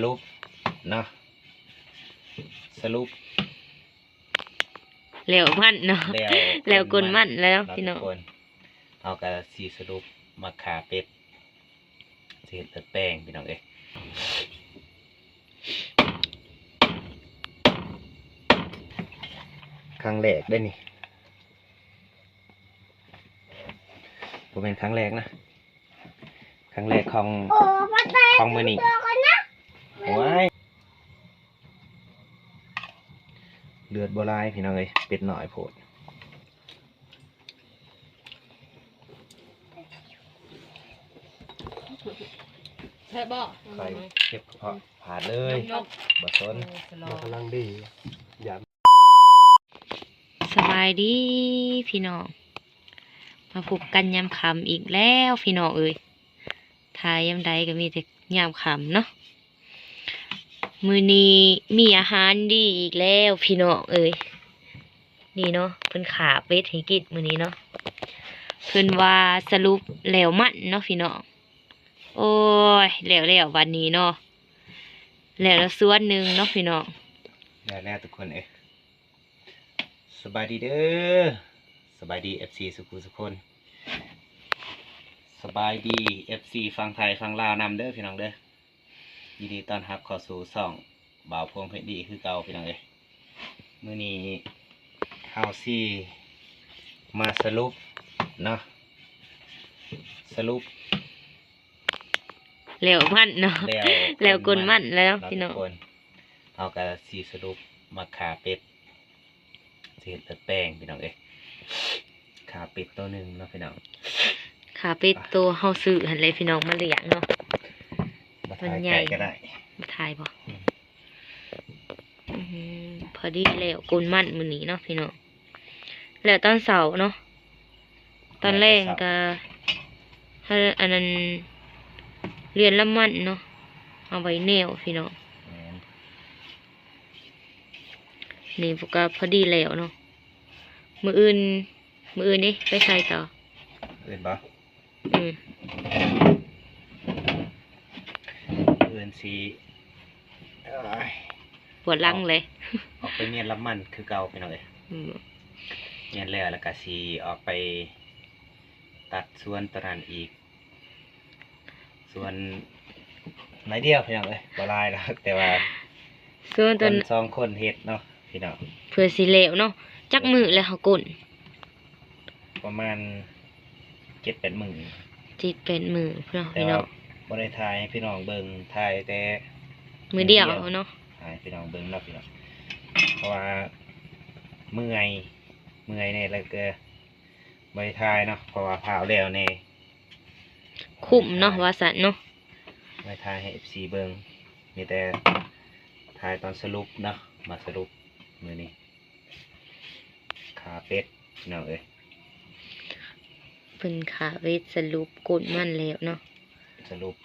รุปเนาะสรุปแล้วมันเนาะแล้วกุนมันแล้วพี่น้องเอากระสีสรุปมาขาเป็ดเศษเลือดแป้งพี่น้องครั้งแรกได้นี่ผมเป็นครั้งแรกนะครั้งแรกของมือนี่โอ้ยเลือดโบราณพี่น้องเป็ดหน่อยโผดใช่บ่ใส่เก็บกระเพาะผ่าเลยบะซนกำลังดียสบายดีพี่น้องมาพบกันยามค่ำอีกแล้วพี่น้องทายยามใดก็มีแต่ยามค่ำเนาะมื้อนี้มีอาหารดีอีกแล้วพี่น้องนี่เนาะเพิ่นขาเป็ดให้กินมื้อนี้เนาะเพิ่นว่าสรุปแล้วมันเนาะพี่น้องโอ้ยแล้ววันนี้เนาะแล้วส่วนหนึ่งเนาะพี่น้องแล้วทุกคนสบายดีเด้อสบายดี FC สุคนสบายดี FC ฟังไทยฟังลาวนำเด้อพี่น้องเด้อยินดีต้อนรับเข้าสู่ช่องบ่าวพวงเพชรดีคือเก่าพี่น้องมื้อนี้เฮาสิมาสรุปเนาะสรุปแล้วมันเนาะแล้วกุนมันแล้วพี่น้องเอากระสีสรุปมาขาเป็ดเศษเลือดแป้งพี่น้องขาเป็ดตัวหนึ่งเนาะพี่น้องขาเป็ดตัวเฮาซื้อหั่นเลยพี่น้องมาเลี้ยงเนาะมันใหญ่ก็ได้มาถ่ายบ่พอดีแล้วกุนมันมื้อนี้เนาะพี่น้องแล้วตอนเสาร์เนาะตอนแรกก็อันนั้นเรียนละมันเนาะเอาไว้แนวพี่น้องนี่พวกก็พอดีแล้วเนาะมืออื่นนี่ไปใส่ต่ออื่นปะอื่นสีปวดหลังเลยออกไปเมียนละมันคือเก่าไปหน่อยเมียนแล้วก็สีออกไปตัดส่วนตะนันอีกส่วนไหนเดียวพี่น้องบลายแล้วแต่ว่าส่วนตัวสองคนเฮ็ดเนาะพี่น้องเพื่อสิเหลวเนาะจักมือแล้วเขากุ่นประมาณ7-8 มื้อ7-8 มื้อพี่น้องบ่ได้ถ่ายให้พี่น้องเบิ่งถ่ายแต่มือเดียวเนาะถ่ายพี่น้องเบิ่งเนาะพี่น้องเพราะว่าเมื่อยเนี่ยแล้วก็บ่ได้ถ่ายเนาะเพราะว่าผ่าแล้วแน่คุ้มเนาะว่าซั่นเนาะไม่ถ่ายให้ FC เบิ่งมีแต่ถ่ายตอนสรุปเนาะมาสรุปมื้อนี้ขาเป็ดพี่น้องเพิ่นขาเป็ดสรุปกุนมันแล้วเนาะสรุป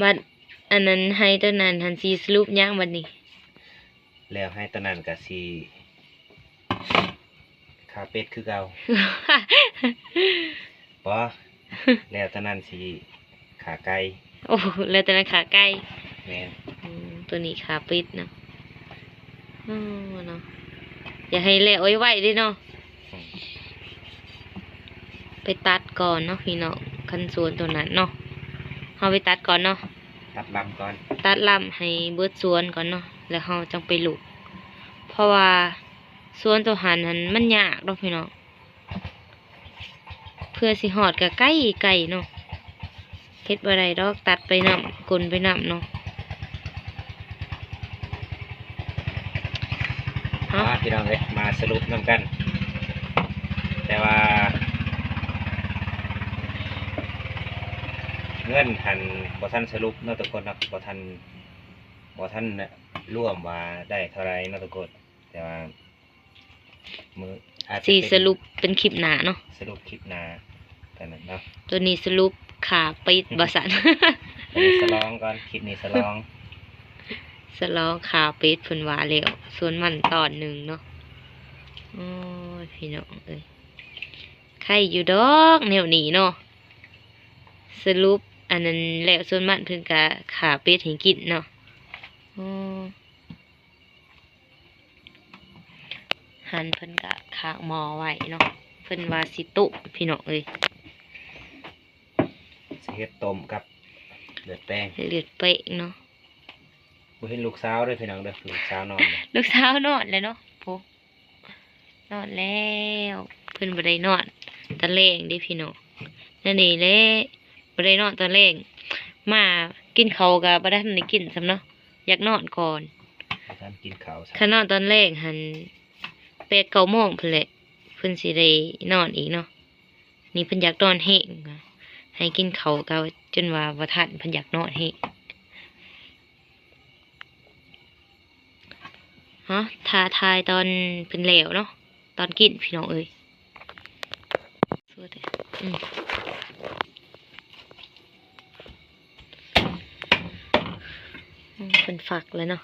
บัดอันนั้นให้ตัวนั้นหันสิสรุปยังบัดนี้แล้วให้ตัวนั้นก็สิขาเป็ดคือเก่าบ่แล้วตัวนั้นสิขาไก่โอ้แล้วตัวนั้นขาไก่แม่นตัวนี้ขาเป็ดเนาะเนาะอย่าให้เละไว้ดิเนาะไปตัดก่อนเนาะพี่น้องคันสวนตัวนั้นเนาะเอาไปตัดก่อนเนาะตัดลำก่อนตัดลำให้เบิดสวนก่อนเนาะแล้วเราจังไปลูกเพราะว่าสวนตัวหันมันยากเนาะพี่น้องเพื่อสิหอดกับไก่เนาะเฮ็ดบ่ได้ดอกตัดไปนำกลนไปนำเนาะพี่น้องมาสรุปนำกันแต่ว่าเงื่อนหันบ่ทันสรุปเนาะทุกคนเนาะบ่ทันร่วมว่าได้เท่าไรเนาะทุกคนแต่ว่ามือสิสรุปเป็นคลิปหน้าเนาะสรุปคลิปหน้าแต่นั้นเนาะตัวนี้สรุปขาปิดบ่สั่นสลองก่อนคลิปนี้สลองขาปิดเพิ่นว่าแล้วส่วนมันตอนหนึ่งเนาะโอ้ยพี่น้องใครอยู่ดอกแนวนี้เนาะสรุป อันนั้นแล้วส่วนมากเพิ่นก็ขาเป็ดให้กินเนาะอ๋อหั่นเพิ่นก็ขางหม้อไว้เนาะเพิ่นว่าสิตุพี่น้องเอ้ย สิเฮ็ดต้มกับเลือดแป้ง เลือดเป๊ะเนาะ บ่เห็นลูกสาวเด้อพี่น้องเด้อลูกสาวนอนเด้อ ลูกสาวนอนเลยเนาะโพนอนแล้วเพิ่นบ่ได้นอนตอนแลงเด้พี่น้องนั่นนี่แหละบ่ได้นอนตอนแลงมากินข้าวก็บ่ได้ทันได้กินซ้ำเนาะอยากนอนก่อน ท่านกินข้าวซะ ถ้านอนตอนแรกหัน8 9 โมงเพิ่นแหละเพิ่นสิได้นอนอีกเนาะนี่เพิ่นอยากนอนแห้งอะให้กินข้าวก็จนว่าบ่ทันเพิ่นอยากนอนแห้งฮะท้าทายตอนเพิ่นแล้วเนาะตอนกินพี่น้องเอ้ยสวัสดีเพิ่นฝักแล้วเนาะ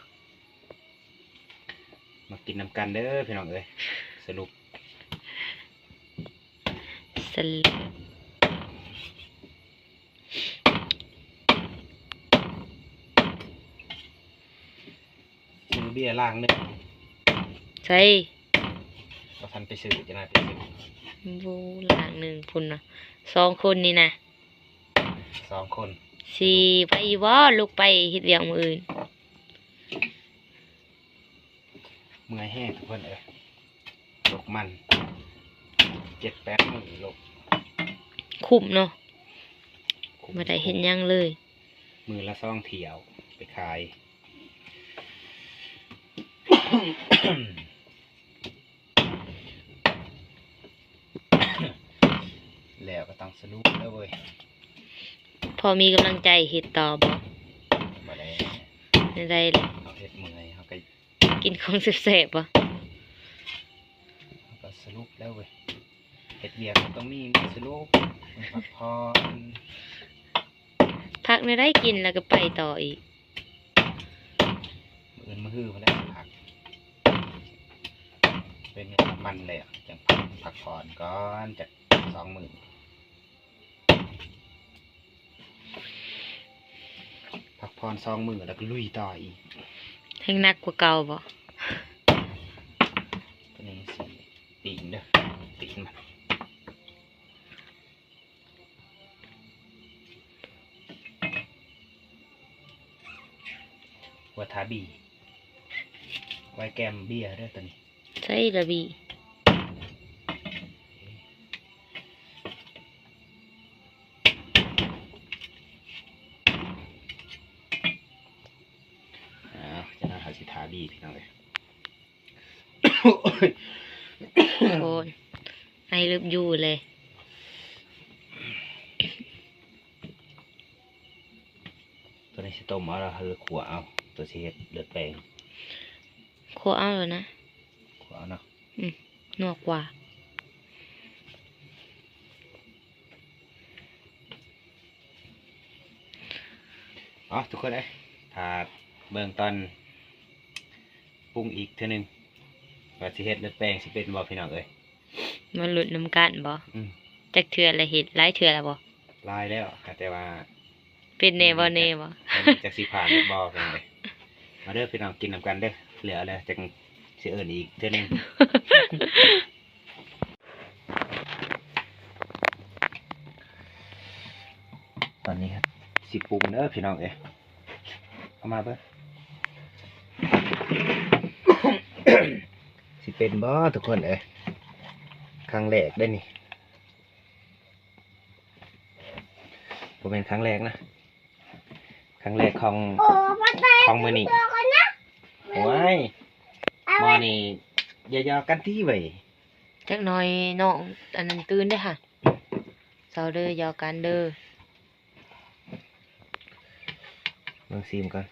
มากินน้ำกันเด้อพี่น้องเอ้ยสรุป สรุป ซื้อเบียร์ล่างนึง ใช่ บ่ทันไปซื้อจะน่าไปซื้อ บูหลังหนึ่งพุ่นนะ2 คนนี่นะ 2 คน สิไปบ่ลูกไปเฮ็ดเวียกมื้ออื่น เมื่อยแห้งทุกคนเอ้ยลกมัน 7-8 มื้อลก คุ้มเนาะบ่ได้เห็นหยังเลย มือละ2 เที่ยวไปขาย แล้วก็ต้องสรุปแล้วเว้ย พอมีกำลังใจเฮ็ดต่อบ่ บ่ได้ ได้เลย เอาเฮ็ดเมื่อยเขาก็ กินของแซ่บๆบ่ เขาก็สรุปแล้วเว้ยเฮ็ดเวียกมันต้องมีสรุปมันพักผ่อน พักไม่ได้กินแล้วก็ไปต่ออีก มื้ออื่นมื้อฮื้อมาแล้วพักเป็นไงมันเลยอ่ะจังพักผ่อนก่อนจาก2 มื้อพักผ่อน2 มื้อแล้วก็ลุยต่ออีก แห่งหนักกว่าเก่าบ่ ตัวนี้สิตีนเด้อตีนมันวาทาบีไว้แกมเบียร์เด้อตัวนี้ ใช่ละบีจะน่าหาสิทาบีพี่น้องเลย โคนไอลึบอยู่เลย ตัวนี้สิต้มเอาละเฮือขัวเอาตัวสิเฮ็ดเลือดแปลง โคเอาแล้วนะ ขัวเอาเนาะ นอกกว่า อ๋อทุกคนเลยถ้าเบิ่งตอนปรุงอีกเท่านึงว่าสิเฮ็ดเลือดแปลงสิเป็นบ่พี่น้องเอ้ย มันหลุดน้ำกันบ่ อืม จักเทื่อละเห็ดหลายเทื่อละบ่ ลายแล้วแต่ว่า เป็นเนบ่เนบ่ จากสิผ่านหรือบ่พี่น้องเอ้ยมาเด้อพี่น้องกินนำกันเด้อเหลือแล้วจังสิเอิ้นอีกเท่านึง ตอนนี้ครับสิปรุงเด้อพี่น้องเอ้ยเอามาเบิ่ง สิเป็นบ่ทุกคนเอ้ยครั้งแรกได้นี่บ่เป็นครั้งแรกนะครั้งแรกของมื้อนี้โอ้ยหมอนี่อย่ากันที่ไว้ จักหน่อยน้องอันนั้นตื่นเด้อค่ะเซาเด้อยอกันเด้อ ลองซิมก่อน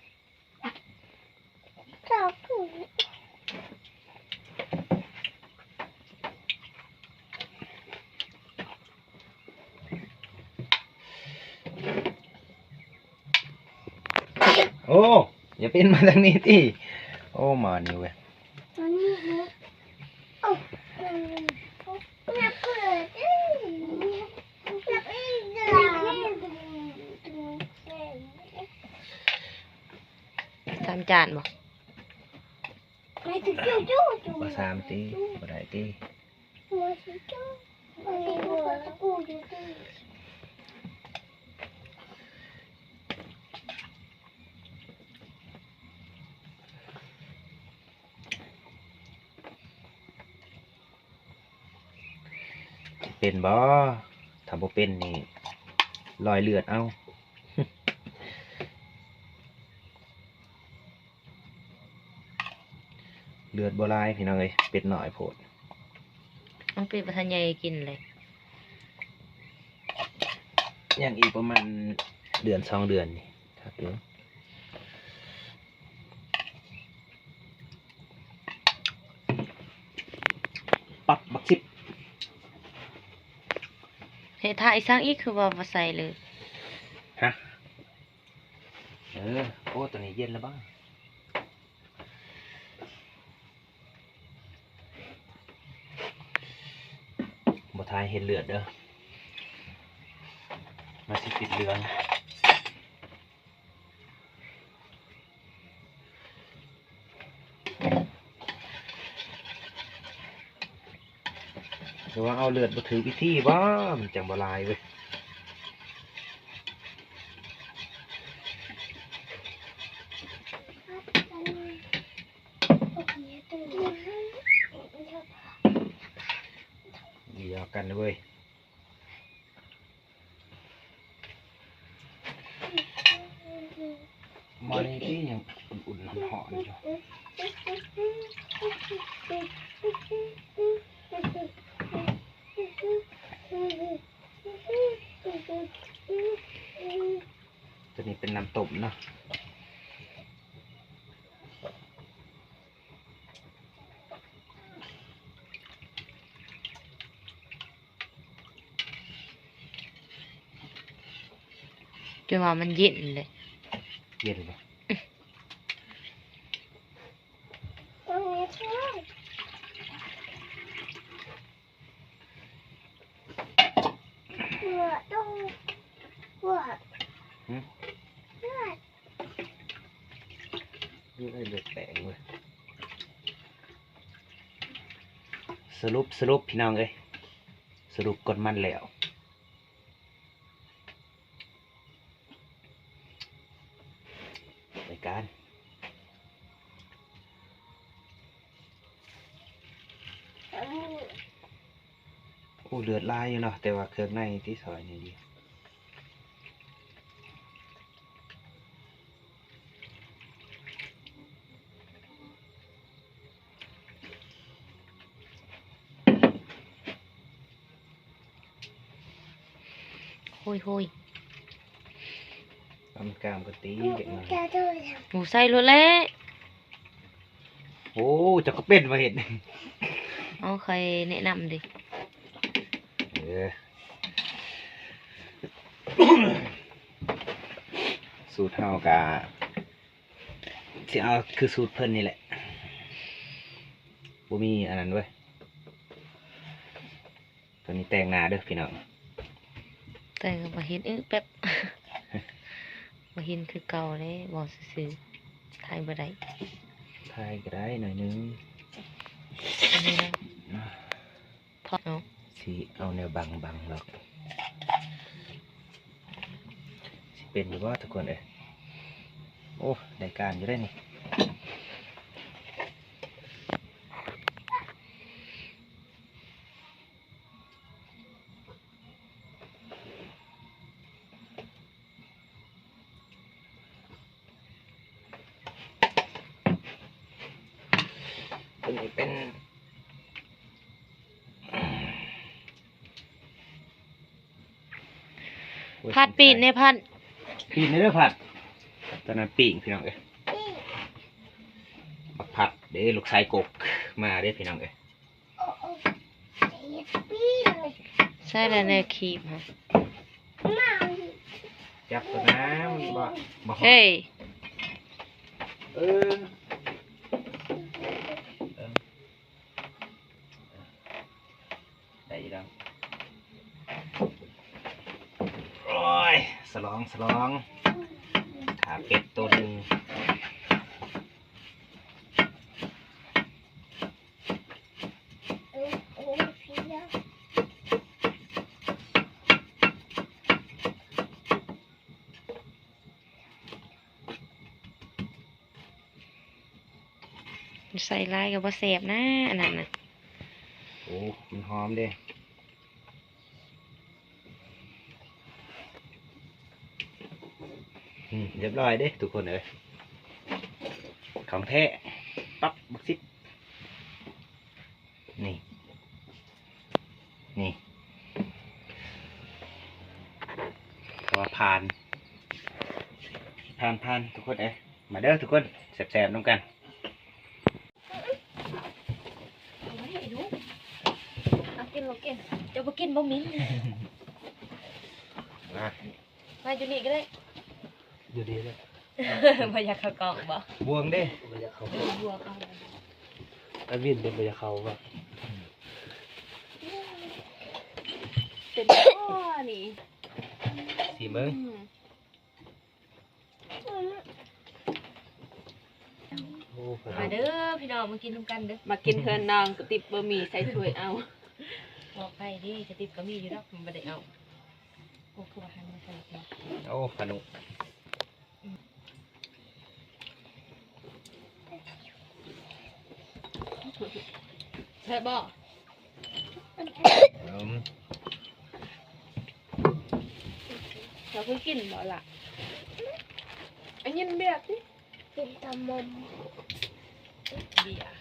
โอ้อย่าเป็นมาทางนี้ติโอ้หมอนี่เว้ย 3 จานบ่ บ่สามตีบ่ได้ตีเป็นบ่ถ้าบ่เป็นนี่รอยเลือดเอา เลือดบ่หลายพี่น้องเอ้ยเป็ดน้อยโพด น้องเป็ดบ่ทันใหญ่กินเลย ยังอีกประมาณเดือน2 เดือนนี่ครับเดี๋ยวปักบักชิบ เฮ็ดท่าอีสังอีกคือว่าบ่ใส่เลย ฮะโอ้ตัวนี้เย็นแล้วบ้างบ่ทายเห็นเลือดเด้อมาสิปิดเรืองหรือว่าเอาเลือดมาถือวิธีบ้ามันจังบ่ลายเว้ยเดียวกันนะเว้ยมาในที่ยังอุ่นๆหอนๆอยู่ตัวนี้เป็นน้ำต้มเนาะจนว่ามันเย็นเลย เย็นปะนี่ได้เลือดแตกเว้ยสรุปพี่น้องเอ้ยสรุปกดมันแล้วรายการโอ้เลือดลายอยู่เนาะแต่ว่าเครื่องในที่ซอยนี่ดีโหย ทำกล้ามก็ตีเด็กหน่อย หมูใส่รถแล้ว โอ้จะก็เป็นมาเห็น เอาใครแนะนำดิ สูตรเฮากะสิเอาคือสูตรเพิ่นนี่แหละบ่มีอันนั้นเว้ยตัวนี้แต่งหน้าเด้อพี่น้อง แต่ก็บ่เห็นแป๊บ บ่เห็นคือเก่าเลยบอกซื่อๆถ่ายบ่ได้ ทายก็ได้หน่อยนึง อันนี้นะพอเอา สิเอาแนวบังหรอกสิเป็นหรือว่าทุกคนเอ้ยโอ้ได้การอยู่ได้นี่ตัวนี้เป็นพัดปีนในพัด ปีนในเรื่องผัดตอนนั้นปีงพี่น้องเอ้ยบักผัดเด้ลูกชายกบมาเด้พี่น้องเอ้ย ใช่แล้วแนวคีบฮะ จับตัวน้ำบ่หอ เฮ้ย เออได้อยังโอ้ยสลองขาเป็ดตัวหนึ่ง ใส่ลายกับบ่แซ่บนะอันนั้นน่ะ โอ้มันหอมเด้เรียบร้อยเด้ทุกคนเลยของแท้ปั๊บบักซิบนี่นี่ตัวผ่านทุกคนมาเด้อทุกคนแซ่บๆน้ำกัน เอากินบ่กินเจ้าบ่กินบ่มิ้น มา มาอยู่นี่ก็ได้ อยู่ดีเลย บ่อยากเข้ากล่องบ่ บวงเด้ ไม่อยากเขา บัวเข้า อันวินเป็นไม่อยากเขาว่า เป็นพ่อนี่ สีมึง โอ้ข มา นาด เด้อพี่น้องมากินร่วมกันเด้อ มากินเพื่อนนางกระติบบะหมี่ใส่ถ้วยเอา บอกไปดิจะติดก็มีอยู่ดอกมันบ่ได้เอาโอ้คือว่าหันมาใส่เนาะ โอ้ขนุก ใช่บ่ เราเพิ่งกินบ่ล่ะอันนี้เบียดสิ เป็นตะมมเบียร์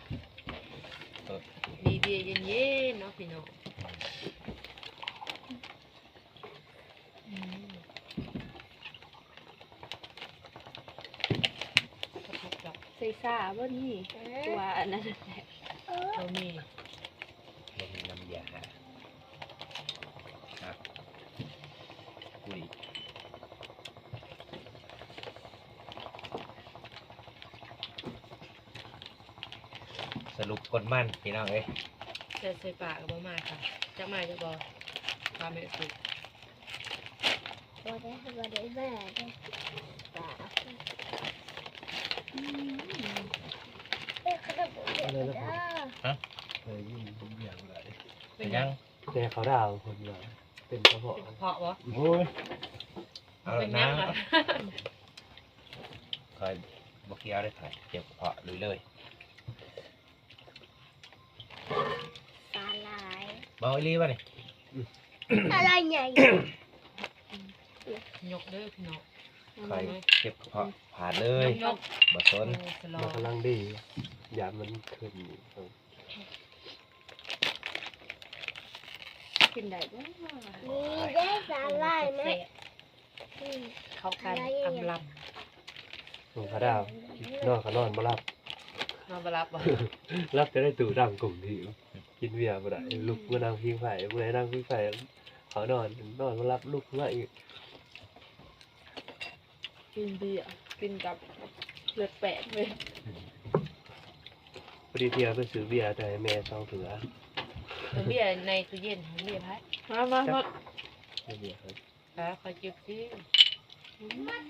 มีเบียร์เย็นๆเนาะพี่น้องกับ ใส่ซ่าบ่นี่ตัวอันนั้นแหละ ตัวมี ลงน้ำยาครับอุ้ยสรุปกดมันพี่น้องเอ้ย ใส่ปากกับบ่มาค่ะจะมาจะบ่ความเป็นสุด บ่ได้แม่ได้ป่าขนมเด็กจ้า เคยยิ่งผมอย่างไร เป็นยัง แต่เขาดาวคนละเป็นกระเพาะ เป็นกระเพาะบ่ โอ้ยเอา เป็น น้ ยังล่ะ ำคอยบกเคี้ยวได้ถ่ายเจ็บเพาะลุยเลย ตาลาย เบาอีลีป่ะนี่ อะไรใหญ่ ยกเด้อพี่น้อง คอยเจ็บเพาะผ่านเลย ยก บ่สน สลอ มันกำลังดียามมันขึ้น กินได้บ่ มีได้สาลายไหม เข้ากันอำล ของเขาดาวนอนเขานอนมารับ ำมาบรับบ่ รับจะได้ตู่ดังกลุ่มที่กินเบียร์มาได้ลุกมานั่งพิงไฟเมื่อนั่งพิงไฟเขานอนมารับลุกมาอีก กินเบียร์กินกับเลือดแปดเลย พอดีเที่ยวไปซื้อเบียร์แต่แม่ซองเถือ ตัวเบียร์ในตู้เย็นของเบียร์ไผ มา เบียร์ครับ ค่ะคอยจิบสิ มัน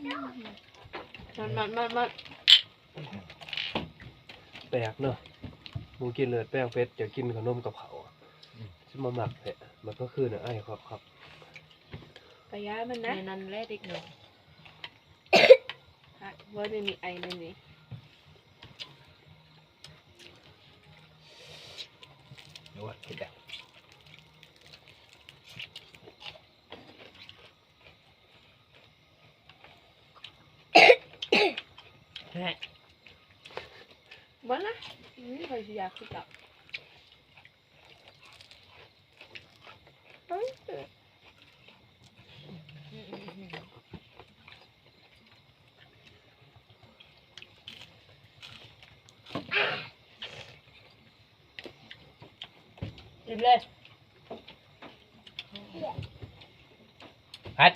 แปลกเนาะหมูกินเลือดแป้งเป็ดจะกินขนมกับเขาจะมาหมักแหะมันก็คือเนี่ยไอ้ครับ ไปย้ายมัน ใน นะ นั้นแลเด็กหน่อย ว่าไม่มีไอในนี้ นวดคิดอ่ะ แม่ บ่นะนี่คอยสิอยากคือกับ จิบเลย พัด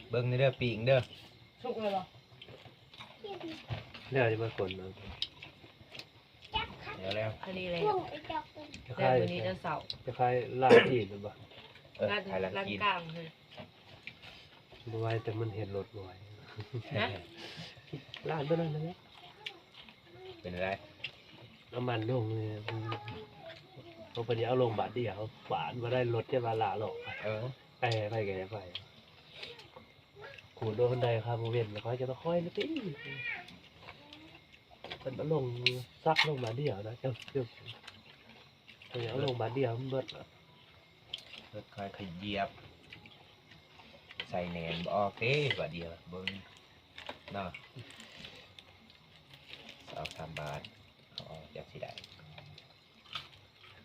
เบิ้งในเด้อปีงเด้อ สุกเลยบ่ เดี๋ยวจะมากดนะ เดี๋ยวแล้ว พอดีเลย พวกไอ้จอก จะ แล้ว คล้าย วันนี้เดินเสาร์ จะคล้ายลาดที่หรือเปล่า ร้าน ถ่ายหลัง ร้าน กิน กลางเลย บ่ไหวแต่มันเห็นรถบ่ไหว นะ ลาดเท่านั้นนะ เป็นอะไร น้ำมันลงเลยเขาไปเอาลงบาทเดียวฝานมาได้รถจะมาลาหรอก ไปไปขูดโดนบันไดครับโมเวนแล้วเขาจะมาค่อยนะพี่ เป็นเอาลงซักลงมาเดียวนะเจ้าเอาลงมาเดียวมันเบิดอะ เพิ่นค่อยขยียบใส่แหนมบ่ออกเด้ว่าเดียวเบิ่งเนาะ23 บาทเอาออกจากสิได้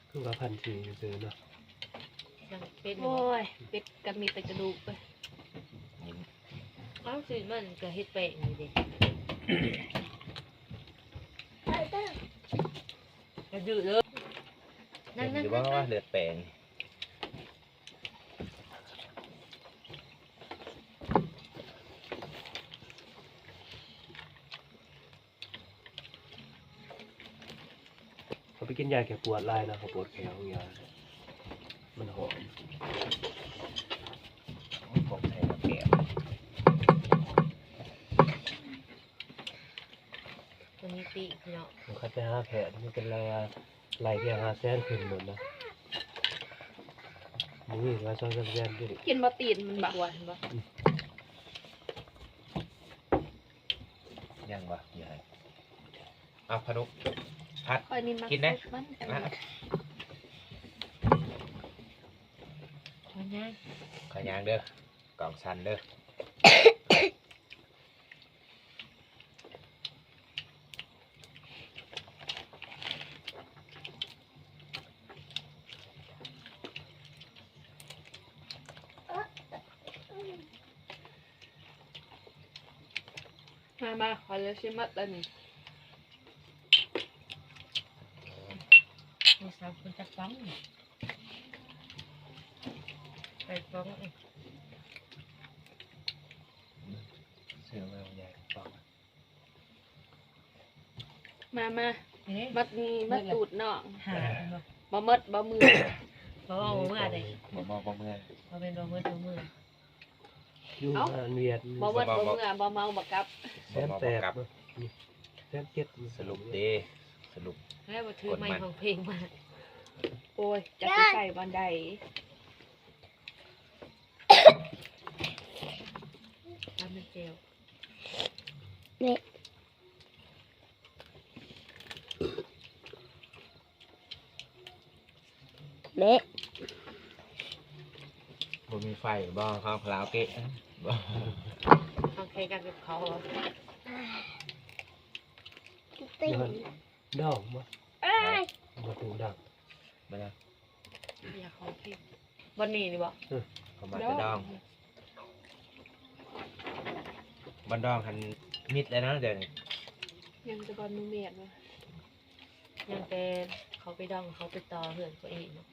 คือว่าพันสี่ซื้อเนาะ ยังเป็น โอ้ยเป็ดก็มีแต่กระดูกไป ยิน เอ้าสิมันก็เฮ็ดแป้งนี่ดิ ไปเด้อ ก็ดื้อเลยนั่ เห็ น นอยู่บ่ว่าเลือดแปลง เขาไปกินยาแก้ปวดลายนะเขาปวดแขนยามันหอม ผมใส่กระเทียม ตัวนี้ปีกเนาะ ผมคัดไปหาแผลมันเป็นลายแค่500,000ขึ้นหมดนะนี่ว่า2-300,000ดิ กินมาตีนมันบัก ปวดบ่ ยังวะอย่าให้เอาพะนุพัด คอยนินมา กินนะ มัน อ่ะ มันยัง ขอยางเด้อกล่องสันเด้อ มาขอเลยชิมมัดแล้วนี่ มีสามคนจักฟังไปฟัง เสื้อมาใหญ่ปอก มา เอ๊ะ มัดนี่มัดตูดน้อง หาบ่ บ่มัดบ่มือ บ่เอาเมื่อใด บ่เมื่อย บ่เป็นบ่เมื่อตัวมือ ยุ่งงานเวียด บ่มัดบ่มือบ่เมาบ่กลับ แสนแปดเนาะนี่แสนเจ็ด สรุปเด้สรุป แล้วบ่ถือไม้ของเพลงมา โอ้ยจะสิใส่บ่ได้ ทำเป็นเจล เละ บ่มีไฟบ่ข้าวคลาวเกะบ่ ต้องเคกันกับเขาเหรอ ติ่ง ดอกมา เอ้ย มาถึงดัง มานะ อยากขอเพลงวันนี้นี่บ่ เขามาจะดองบันดองหันมิดเลยนะเดี๋ยวนี้ ยังจะบ่มือเมียดวะ ยังแต่เขาไปดองเขาไปต่อเพื่อนตัวเองเนาะ